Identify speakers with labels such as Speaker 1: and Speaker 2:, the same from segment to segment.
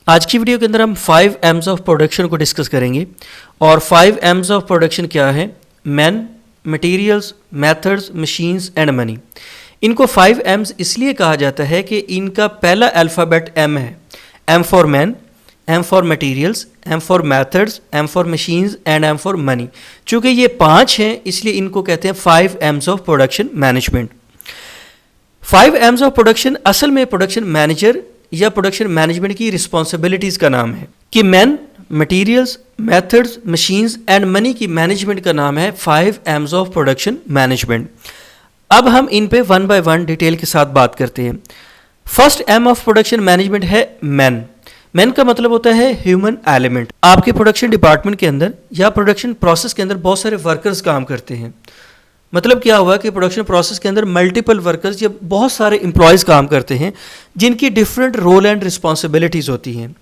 Speaker 1: आज की वीडियो के अंदर हम 5 M's ऑफ प्रोडक्शन को डिस्कस करेंगे और 5 M's ऑफ प्रोडक्शन क्या है? Man, materials, methods, machines and money. इनको 5 M's इसलिए कहा जाता है कि इनका पहला अल्फ़ाबेट M है। M for man, M for materials, M for methods, M for machines and M for money. चूँकि ये 5 हैं इसलिए इनको कहते हैं 5 M's of production management. 5 M's of production असल में प्रोडक्शन मैनेजर या प्रोडक्शन मैनेजमेंट की रिस्पॉन्सिबिलिटीज़ का नाम है कि man, materials, methods, machines and money की मैनेजमेंट का नाम है 5 M's ऑफ प्रोडक्शन मैनेजमेंट। अब हम इन पे वन बाय वन डिटेल के साथ बात करते हैं। First M of production management है मैन। मैन का मतलब होता है ह्यूमन एलिमेंट। आपके प्रोडक्शन डिपार्टमेंट के अंदर या प्रोडक्शन प्रोसेस के अंदर बहुत सारे वर्कर्स काम करते हैं। मतलब क्या हुआ कि प्रोडक्शन प्रोसेस के अंदर मल्टीपल वर्कर्स या बहुत सारे एम्प्लॉयज़ काम करते हैं जिनकी डिफरेंट रोल एंड रिस्पॉन्सिबिलिटीज़ होती हैं।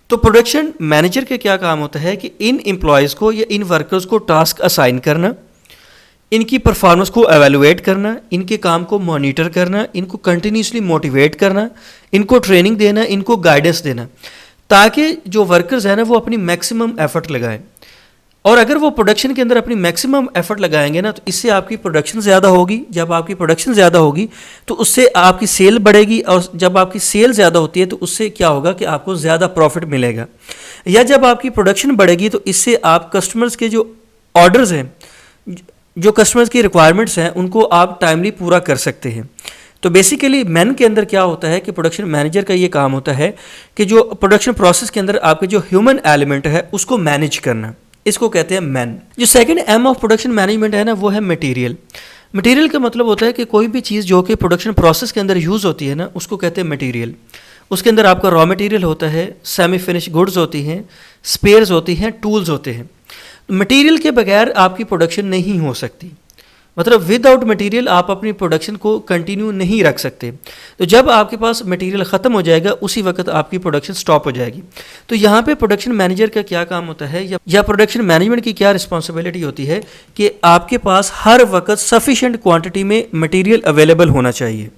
Speaker 1: तो प्रोडक्शन मैनेजर के क्या काम होता है कि इन एम्प्लॉयज़ को या इन वर्कर्स को टास्क असाइन करना, इनकी परफॉर्मेंस को एवेलुएट करना, इनके काम को मॉनिटर करना, इनको कंटिन्यूसली मोटिवेट करना, इनको ट्रेनिंग देना, इनको गाइडेंस देना, ताकि जो वर्कर्स हैं ना वो अपनी मैक्सिमम एफर्ट लगाएं। और अगर वो प्रोडक्शन के अंदर अपनी मैक्सिमम एफर्ट लगाएंगे ना तो इससे आपकी प्रोडक्शन ज़्यादा होगी। जब आपकी प्रोडक्शन ज़्यादा होगी तो उससे आपकी सेल बढ़ेगी और जब आपकी सेल ज़्यादा होती है तो उससे क्या होगा कि आपको ज़्यादा प्रॉफिट मिलेगा। या जब आपकी प्रोडक्शन बढ़ेगी तो इससे आप कस्टमर्स के जो ऑर्डर्स हैं, जो कस्टमर्स की रिक्वायरमेंट्स हैं, उनको आप टाइमली पूरा कर सकते हैं। तो बेसिकली मैन के अंदर क्या होता है कि प्रोडक्शन मैनेजर का ये काम होता है कि जो प्रोडक्शन प्रोसेस के अंदर आपके जो ह्यूमन एलिमेंट है उसको मैनेज करना, इसको कहते हैं मैन। जो second M of production management है ना वो है मटेरियल। मटेरियल का मतलब होता है कि कोई भी चीज़ जो कि प्रोडक्शन प्रोसेस के अंदर यूज़ होती है ना उसको कहते हैं मटेरियल। उसके अंदर आपका रॉ मटेरियल होता है, सेमी फिनिश गुड्स होती हैं, स्पेयर्स होती हैं, टूल्स होते हैं। मटेरियल के बगैर आपकी प्रोडक्शन नहीं हो सकती। मतलब विदाउट मटेरियल आप अपनी प्रोडक्शन को कंटिन्यू नहीं रख सकते। तो जब आपके पास मटेरियल ख़त्म हो जाएगा उसी वक्त आपकी प्रोडक्शन स्टॉप हो जाएगी। तो यहाँ पे प्रोडक्शन मैनेजर का क्या काम होता है या प्रोडक्शन मैनेजमेंट की क्या रिस्पॉन्सिबिलिटी होती है कि आपके पास हर वक्त सफिशेंट क्वांटिटी में मटेरियल अवेलेबल होना चाहिए।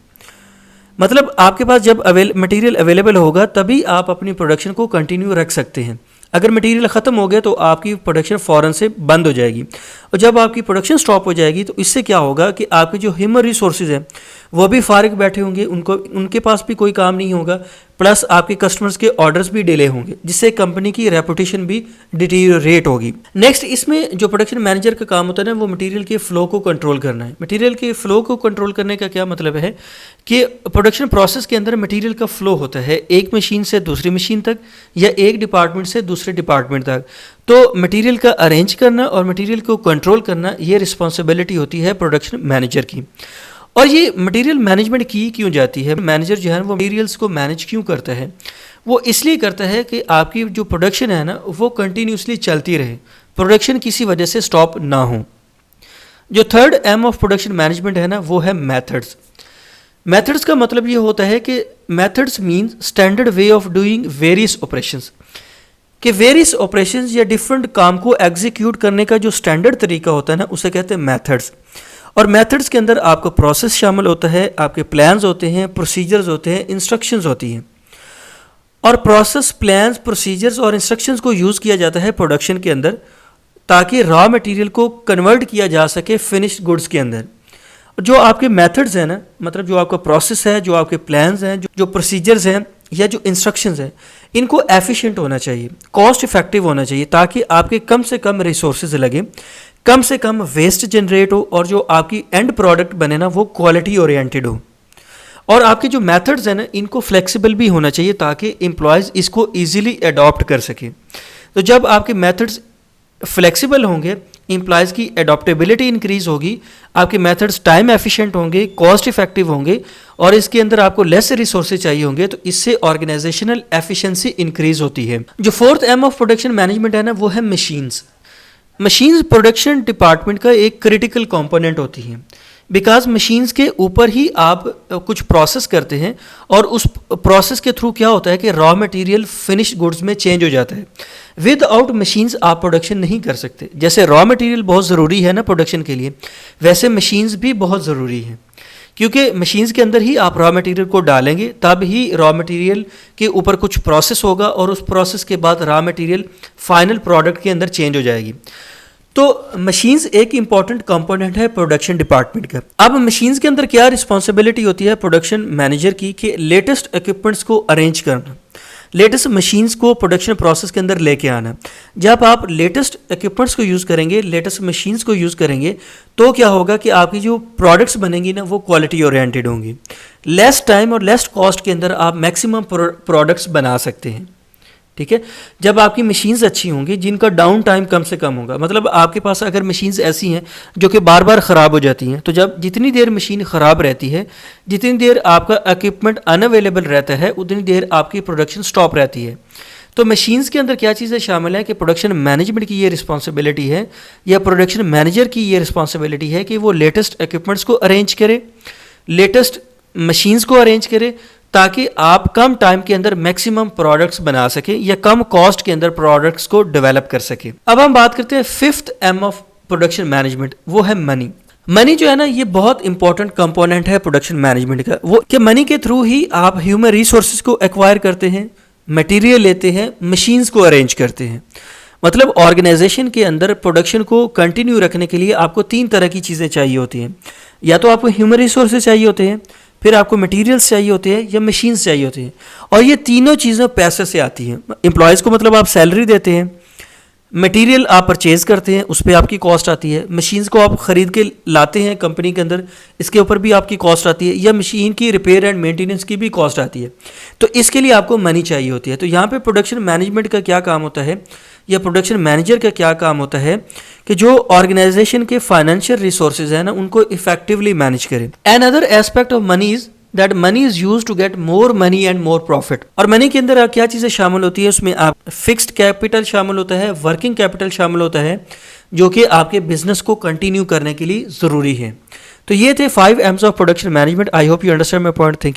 Speaker 1: मतलब आपके पास जब मटेरियल अवेलेबल होगा तभी आप अपनी प्रोडक्शन को कंटिन्यू रख सकते हैं। अगर मटेरियल ख़त्म हो गया तो आपकी प्रोडक्शन फ़ौरन से बंद हो जाएगी और जब आपकी प्रोडक्शन स्टॉप हो जाएगी तो इससे क्या होगा कि आपके जो ह्यूमन रिसोर्सेज हैं वो भी फारिग बैठे होंगे, उनके पास भी कोई काम नहीं होगा, प्लस आपके कस्टमर्स के ऑर्डर्स भी डिले होंगे, जिससे कंपनी की रेपुटेशन भी डिटीरियोरेट होगी। नेक्स्ट इसमें जो प्रोडक्शन मैनेजर का काम होता है ना वो मटेरियल के फ़्लो को कंट्रोल करना है। मटेरियल के फ़्लो को कंट्रोल करने का क्या मतलब है कि प्रोडक्शन प्रोसेस के अंदर मटेरियल का फ़्लो होता है एक मशीन से दूसरी मशीन तक या एक डिपार्टमेंट से दूसरे डिपार्टमेंट तक। तो मटेरियल का अरेंज करना और मटेरियल को कंट्रोल करना ये रिस्पॉन्सिबिलिटी होती है प्रोडक्शन मैनेजर की। और ये मटेरियल मैनेजमेंट की क्यों जाती है? मैनेजर जो है वो मटेरियल्स को मैनेज क्यों करता है? वो इसलिए करता है कि आपकी जो प्रोडक्शन है ना वो कंटिन्यूसली चलती रहे, प्रोडक्शन किसी वजह से स्टॉप ना हो। जो third M of production management है ना वो है मेथड्स। मेथड्स का मतलब ये होता है कि methods means standard way of doing various operations, कि वेरियस ऑपरेशंस या डिफरेंट काम को एग्जीक्यूट करने का जो स्टैंडर्ड तरीका होता है ना उसे कहते हैं मेथड्स। और मेथड्स के अंदर आपका प्रोसेस शामिल होता है, आपके प्लान्स होते हैं, प्रोसीजर्स होते हैं, इंस्ट्रक्शंस होती हैं। और प्रोसेस, प्लान्स, प्रोसीजर्स और इंस्ट्रक्शंस को यूज़ किया जाता है प्रोडक्शन के अंदर ताकि रॉ मटेरियल को कन्वर्ट किया जा सके फिनिश्ड गुड्स के अंदर। जो आपके मेथड्स हैं ना, मतलब जो आपका प्रोसेस है, जो आपके प्लान्स हैं, जो प्रोसीजर्स हैं या जो इंस्ट्रक्शंस हैं, इनको एफिशिएंट होना चाहिए, कॉस्ट इफेक्टिव होना चाहिए ताकि आपके कम से कम रिसोर्सेज लगे, कम से कम वेस्ट जनरेट हो और जो आपकी एंड प्रोडक्ट बने ना वो क्वालिटी ओरिएंटेड हो। और आपके जो मेथड्स हैं ना इनको फ्लेक्सिबल भी होना चाहिए ताकि एम्प्लॉयज़ इसको ईजिली अडॉप्ट कर सकें। तो जब आपके मेथड्स फ्लेक्सिबल होंगे, एम्प्लॉयज़ की एडॉप्टेबिलिटी इंक्रीज़ होगी, आपके मेथड्स टाइम एफिशिएंट होंगे, कॉस्ट इफेक्टिव होंगे और इसके अंदर आपको लेस रिसोर्सेज चाहिए होंगे, तो इससे ऑर्गेनाइजेशनल एफिशिएंसी इंक्रीज़ होती है। जो fourth M of production management है ना वो है मशीन्स। मशीन्स प्रोडक्शन डिपार्टमेंट का एक क्रिटिकल कंपोनेंट होती हैं बिकॉज मशीन्स के ऊपर ही आप कुछ प्रोसेस करते हैं और उस प्रोसेस के थ्रू क्या होता है कि रॉ मटेरियल फिनिश्ड गुड्स में चेंज हो जाता है। विद आउट मशीन्स आप प्रोडक्शन नहीं कर सकते। जैसे रॉ मटेरियल बहुत ज़रूरी है ना प्रोडक्शन के लिए, वैसे मशीन्स भी बहुत ज़रूरी हैं کیونکہ مشینز کے اندر ہی آپ را مٹیریل کو ڈالیں گے، تب ہی را مٹیریل کے اوپر کچھ پروسیس ہوگا اور اس پروسیس کے بعد را مٹیریل فائنل پروڈکٹ کے اندر چینج ہو جائے گی. تو مشینز ایک امپورٹنٹ کمپوننٹ ہے پروڈکشن ڈپارٹمنٹ کا. اب مشینز کے اندر کیا رسپانسبلٹی ہوتی ہے پروڈکشن مینیجر کی کہ لیٹسٹ ایکوپمنٹس کو ارینج کرنا، لیٹسٹ مشینز کو پروڈکشن پروسیس کے اندر لے کے آنا. جب آپ لیٹسٹ ایکوپمنٹس کو یوز کریں گے، لیٹسٹ مشینز کو یوز کریں گے، تو کیا ہوگا کہ آپ کی جو پروڈکٹس بنیں گی نا وہ کوالٹی اورینٹیڈ ہوں گی. لیس ٹائم اور لیس کاسٹ کے اندر آپ میکسیمم پروڈکٹس بنا سکتے ہیں. ٹھیک ہے، جب آپ کی مشینز اچھی ہوں گی جن کا ڈاؤن ٹائم کم سے کم ہوگا. مطلب آپ کے پاس اگر مشینز ایسی ہیں جو کہ بار بار خراب ہو جاتی ہیں، تو جتنی دیر مشین خراب رہتی ہے، جتنی دیر آپ کا ایکوپمنٹ ان اویلیبل رہتا ہے، اتنی دیر آپ کی پروڈکشن سٹاپ رہتی ہے. تو مشینز کے اندر کیا چیزیں شامل ہیں کہ پروڈکشن مینجمنٹ کی یہ رسپانسبلٹی ہے یا پروڈکشن مینیجر کی یہ رسپانسبلٹی ہے کہ وہ لیٹسٹ ایکوپمنٹس کو ارینج کرے، لیٹسٹ مشینز کو ارینج کرے، تاکہ آپ کم ٹائم کے اندر میکسیمم پروڈکٹس بنا سکیں یا کم کاسٹ کے اندر پروڈکٹس کو ڈیولپ کر سکیں. اب ہم بات کرتے ہیں 5th M of production management, وہ ہے منی. منی جو ہے نا یہ بہت امپورٹنٹ کمپوننٹ ہے پروڈکشن مینجمنٹ کا. وہ کہ منی کے تھرو ہی آپ ہیومن ریسورسز کو ایکوائر کرتے ہیں، مٹیریل لیتے ہیں، مشینز کو ارینج کرتے ہیں. مطلب آرگنائزیشن کے اندر پروڈکشن کو کنٹینیو رکھنے کے لیے آپ کو 3 طرح کی چیزیں چاہیے ہوتی ہیں. یا تو آپ کو ہیومن ریسورسز چاہیے ہوتے ہیں، پھر آپ کو مٹیریلس چاہیے ہوتے ہیں، یا مشینز چاہیے ہوتے ہیں. اور یہ تینوں چیزیں پیسے سے آتی ہیں. امپلائیز کو مطلب آپ سیلری دیتے ہیں، مٹیریل آپ پرچیز کرتے ہیں، اس پہ آپ کی کاسٹ آتی ہے، مشینز کو آپ خرید کے لاتے ہیں کمپنی کے اندر، اس کے اوپر بھی آپ کی کاسٹ آتی ہے، یا مشین کی ریپیئر اینڈ مینٹیننس کی بھی کاسٹ آتی ہے. تو اس کے لیے آپ کو منی چاہیے ہوتی ہے. تو یہاں پہ پروڈکشن مینجمنٹ کا کیا کام ہوتا ہے یا پروڈکشن مینیجر کا کیا کام ہوتا ہے کہ جو آرگنائزیشن کے فائنینشیل ریسورسز ہیں نا ان کو افیکٹولی مینیج کرے. And other aspect of money is that money is used to get more money and more profit. اور منی کے اندر کیا چیزیں شامل ہوتی ہے؟ اس میں آپ فکسڈ کیپٹل شامل ہوتا ہے، ورکنگ کیپٹل شامل ہوتا ہے، جو کہ آپ کے بزنس کو کنٹینیو کرنے کے لیے ضروری ہے. تو یہ تھے 5 M's of production management. I hope you understand my point. Thank you.